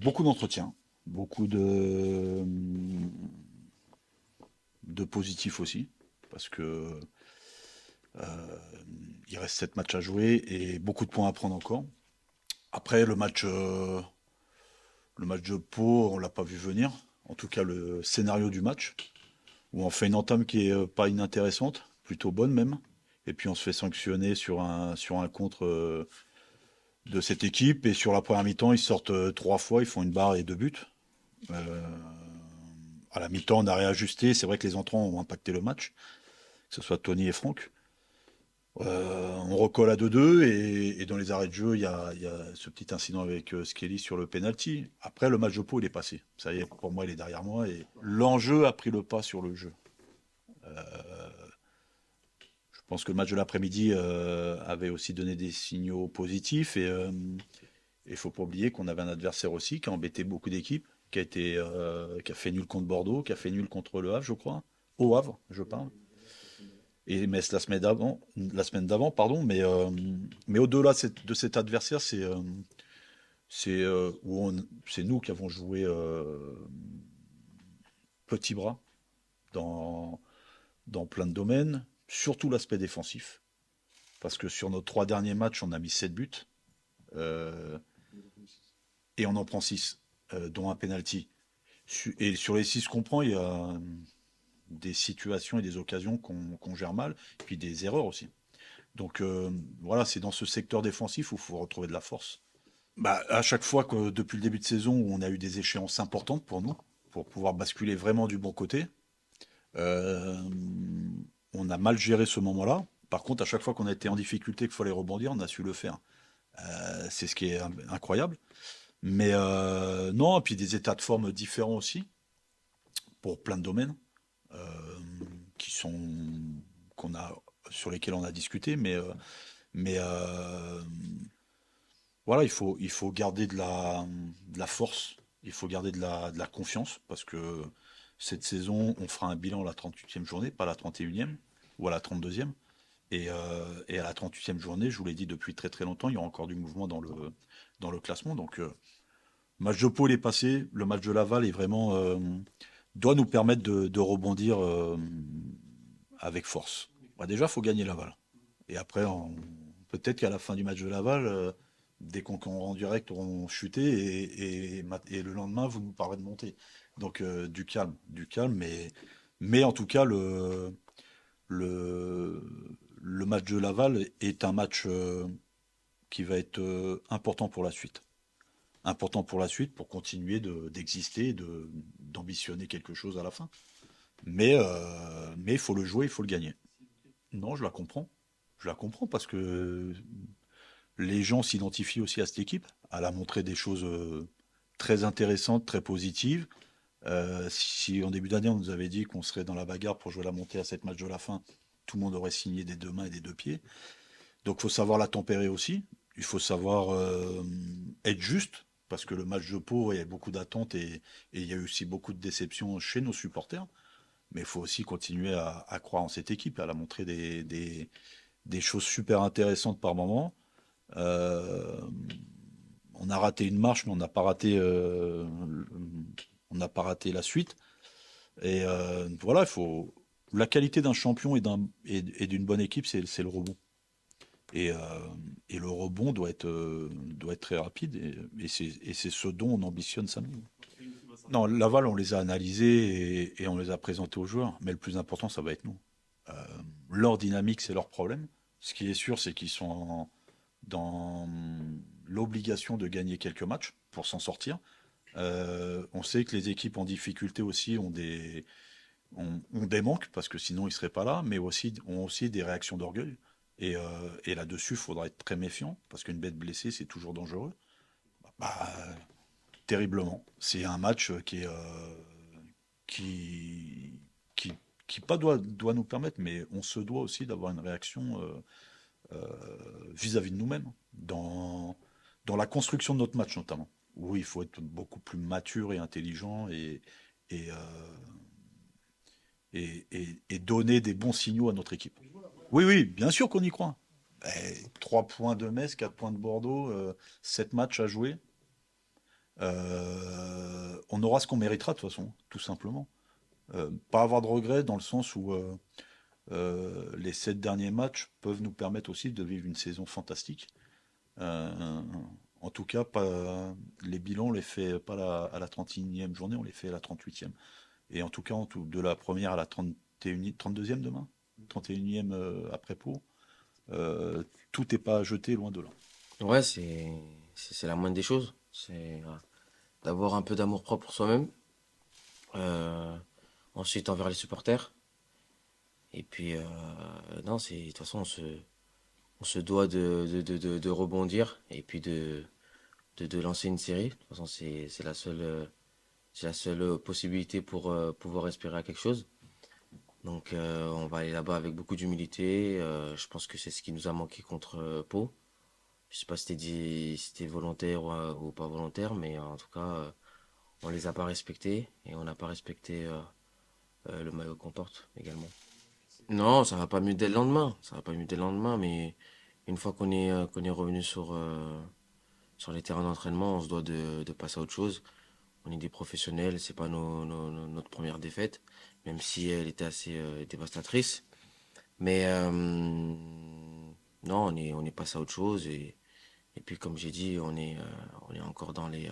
Beaucoup d'entretiens, beaucoup de positifs aussi, parce que il reste 7 matchs à jouer et beaucoup de points à prendre encore. Après, le match de Pau, on l'a pas vu venir. En tout cas, le scénario du match, où on fait une entame qui est pas inintéressante, plutôt bonne même. Et puis on se fait sanctionner sur un contre de cette équipe. Et sur la première mi-temps, ils sortent 3 fois, ils font une barre et 2 buts. Euh, à la mi-temps, on a réajusté. C'est vrai que les entrants ont impacté le match, que ce soit Tony et Franck. On recolle à 2-2 et dans les arrêts de jeu, il y a ce petit incident avec Skelly sur le penalty. Après, le match de Pau, il est passé. Ça y est, pour moi, il est derrière moi et l'enjeu a pris le pas sur le jeu. Je pense que le match de l'après-midi avait aussi donné des signaux positifs et il faut pas oublier qu'on avait un adversaire aussi qui a embêté beaucoup d'équipes, qui a fait nul contre Bordeaux, qui a fait nul contre Le Havre, je crois. Au Havre, je parle. Et Metz la semaine d'avant, pardon. Mais au-delà de cet adversaire, c'est nous qui avons joué petit bras dans, dans plein de domaines, surtout l'aspect défensif. Parce que sur nos 3 derniers matchs, on a mis 7 buts euh, et on en prend 6, dont un penalty. Et sur les 6 qu'on prend, il y a des situations et des occasions qu'on gère mal, puis des erreurs aussi. Donc voilà, c'est dans ce secteur défensif où il faut retrouver de la force. Bah, à chaque fois que depuis le début de saison où on a eu des échéances importantes pour nous, pour pouvoir basculer vraiment du bon côté, euh, on a mal géré ce moment-là. Par contre, à chaque fois qu'on a été en difficulté, qu'il fallait rebondir, on a su le faire. C'est ce qui est incroyable. Mais non, et puis des états de forme différents aussi, pour plein de domaines, euh, qui sont qu'on a sur lesquels on a discuté, mais voilà, il faut garder de la force, il faut garder de la confiance, parce que cette saison, on fera un bilan à la 38e journée, pas à la 31e ou à la 32e. Et à la 38e journée, je vous l'ai dit depuis très très longtemps, il y aura encore du mouvement dans le classement. Donc, le match de Pau, il est passé, le match de Laval est vraiment, doit nous permettre de rebondir avec force. Bah, déjà, il faut gagner Laval. Et après, peut-être qu'à la fin du match de Laval, des concurrents en direct auront chuté et le lendemain, vous nous parlerez de monter. Donc du calme, mais en tout cas, le, le match de Laval est un match qui va être important pour la suite. Important pour la suite, pour continuer d'exister, d'ambitionner quelque chose à la fin. Mais il faut le jouer, il faut le gagner. Non, je la comprends. Je la comprends parce que les gens s'identifient aussi à cette équipe. Elle a montré des choses très intéressantes, très positives. Si en début d'année on nous avait dit qu'on serait dans la bagarre pour jouer la montée à 7 matchs de la fin, tout le monde aurait signé des 2 mains et des 2 pieds. Donc il faut savoir la tempérer aussi. Il faut savoir être juste, parce que le match de Pau, il y a beaucoup d'attentes et il y a eu aussi beaucoup de déceptions chez nos supporters. Mais il faut aussi continuer à croire en cette équipe. Elle a montré des choses super intéressantes par moment. Euh, on a raté une marche, mais on n'a pas raté la suite. Et voilà, il faut la qualité d'un champion et d'une bonne équipe, c'est le rebond. Et, euh, et le rebond doit être très rapide. Et c'est ce dont on ambitionne samedi. Non, Laval, on les a analysés et on les a présentés aux joueurs. Mais le plus important, ça va être nous. Euh, Leur dynamique, c'est leur problème. Ce qui est sûr, c'est qu'ils sont dans l'obligation de gagner quelques matchs pour s'en sortir. On sait que les équipes en difficulté aussi ont des manques, parce que sinon ils ne seraient pas là, mais aussi, ont aussi des réactions d'orgueil. Et là-dessus, il faudra être très méfiant, parce qu'une bête blessée, c'est toujours dangereux. Bah, terriblement. C'est un match qui, qui, qui pas doit nous permettre, mais on se doit aussi d'avoir une réaction vis-à-vis de nous-mêmes, dans la construction de notre match notamment. Oui, il faut être beaucoup plus mature et intelligent et, euh, et donner des bons signaux à notre équipe. Oui, oui, bien sûr qu'on y croit. 3 points de Metz, 4 points de Bordeaux, 7 matchs à jouer. On aura ce qu'on méritera de toute façon, tout simplement. Pas avoir de regrets dans le sens où les 7 derniers matchs peuvent nous permettre aussi de vivre une saison fantastique. Euh, En tout cas, pas, les bilans, on les fait pas à la 31e journée, on les fait à la 38e. Et en tout cas, de la première à la 31e, 32e demain, 31e après Pau, tout n'est pas à jeter, loin de là. Ouais, c'est la moindre des choses. C'est d'avoir un peu d'amour-propre pour soi-même. Euh, Ensuite, envers les supporters. Et puis, non, de toute façon, on se doit de rebondir et puis de lancer une série. De toute façon, c'est la seule possibilité pour pouvoir espérer à quelque chose. Donc, on va aller là-bas avec beaucoup d'humilité. Je pense que c'est ce qui nous a manqué contre Pau. Je sais pas si c'était volontaire ou pas volontaire, mais en tout cas, on les a pas respectés et on n'a pas respecté le maillot qu'on porte également. Non, ça va pas mieux dès le lendemain. Ça va pas mieux dès le lendemain, mais une fois qu'on est revenu sur les terrains d'entraînement, on se doit de passer à autre chose. On est des professionnels, c'est pas notre première défaite, même si elle était assez dévastatrice. Mais non, on est passé à autre chose et puis comme j'ai dit, on est encore dans les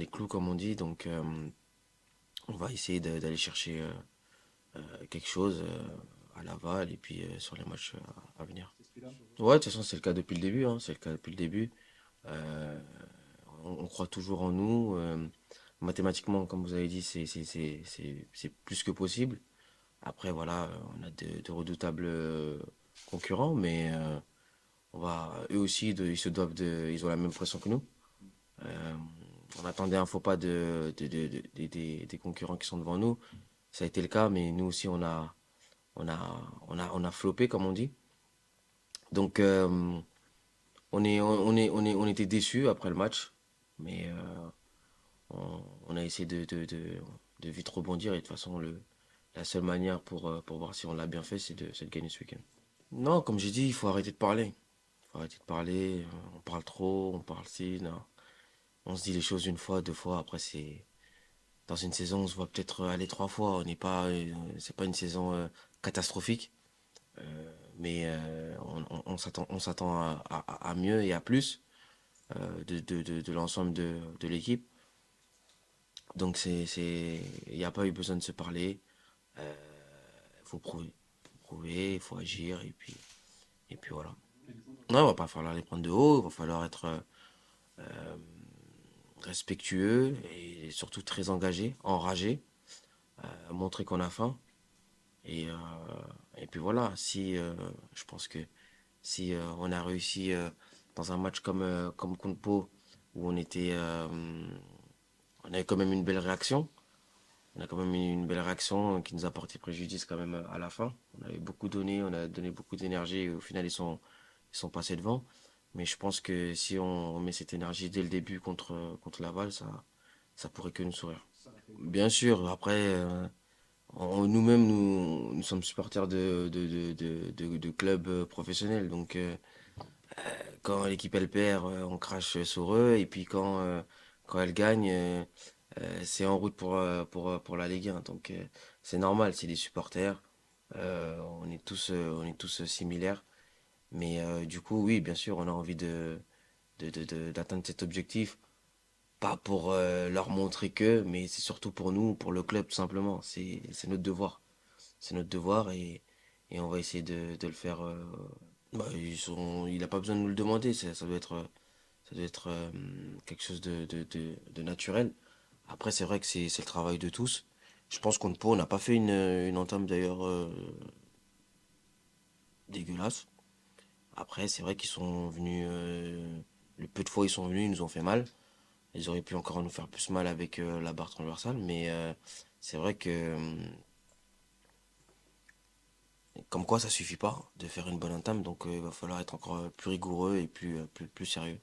clous comme on dit, donc on va essayer d'aller chercher quelque chose à Laval et puis sur les matchs à venir. Ouais, de toute façon, c'est le cas depuis le début, hein, c'est le cas depuis le début. Euh, on croit toujours en nous. Mathématiquement, comme vous avez dit, c'est plus que possible. Après, voilà, on a de redoutables concurrents, mais eux aussi, ils ont la même pression que nous. Euh, on attendait un faux pas des concurrents qui sont devant nous. Ça a été le cas, mais nous aussi, on a flopé, comme on dit. Donc, on était déçus après le match, mais on a essayé de vite rebondir. Et de toute façon, la seule manière pour voir si on l'a bien fait, c'est de gagner ce week-end. Non, comme j'ai dit, il faut arrêter de parler. Il faut arrêter de parler. On parle trop, on parle si. Non. On se dit les choses une fois, deux fois. Après, dans une saison, on se voit peut-être aller trois fois. C'est pas une saison catastrophique. Mais on s'attend à mieux et à plus de l'ensemble de l'équipe. Donc il n'y a pas eu besoin de se parler. Il faut prouver, il faut agir et puis voilà. Non, il va pas falloir les prendre de haut, il va falloir être respectueux et surtout très engagé, enragé, montrer qu'on a faim. Et, euh, et puis voilà, si je pense que si on a réussi dans un match comme contre Pau, où on avait quand même une belle réaction, on a quand même eu une belle réaction qui nous a porté préjudice quand même à la fin. On avait beaucoup donné, on a donné beaucoup d'énergie et au final ils sont passés devant. Mais je pense que si on met cette énergie dès le début contre Laval, ça pourrait que nous sourire. Bien sûr, après, nous-mêmes, nous sommes supporters de clubs professionnels. Donc, quand l'équipe elle perd, on crache sur eux. Et puis quand elle gagne, c'est en route pour la Ligue 1. Donc, c'est normal, c'est des supporters. On est tous similaires. Mais du coup, oui, bien sûr, on a envie d'atteindre cet objectif. Pas pour leur montrer que, mais c'est surtout pour nous, pour le club, tout simplement. C'est notre devoir. C'est notre devoir et on va essayer de le faire. Il n'a pas besoin de nous le demander, ça doit être quelque chose de naturel. Après, c'est vrai que c'est le travail de tous. Je pense qu'on n'a pas fait une entame d'ailleurs dégueulasse. Après, c'est vrai qu'ils sont venus, le peu de fois ils sont venus, ils nous ont fait mal. Ils auraient pu encore nous faire plus mal avec la barre transversale, mais c'est vrai que comme quoi ça suffit pas de faire une bonne entame, donc il va falloir être encore plus rigoureux et plus sérieux.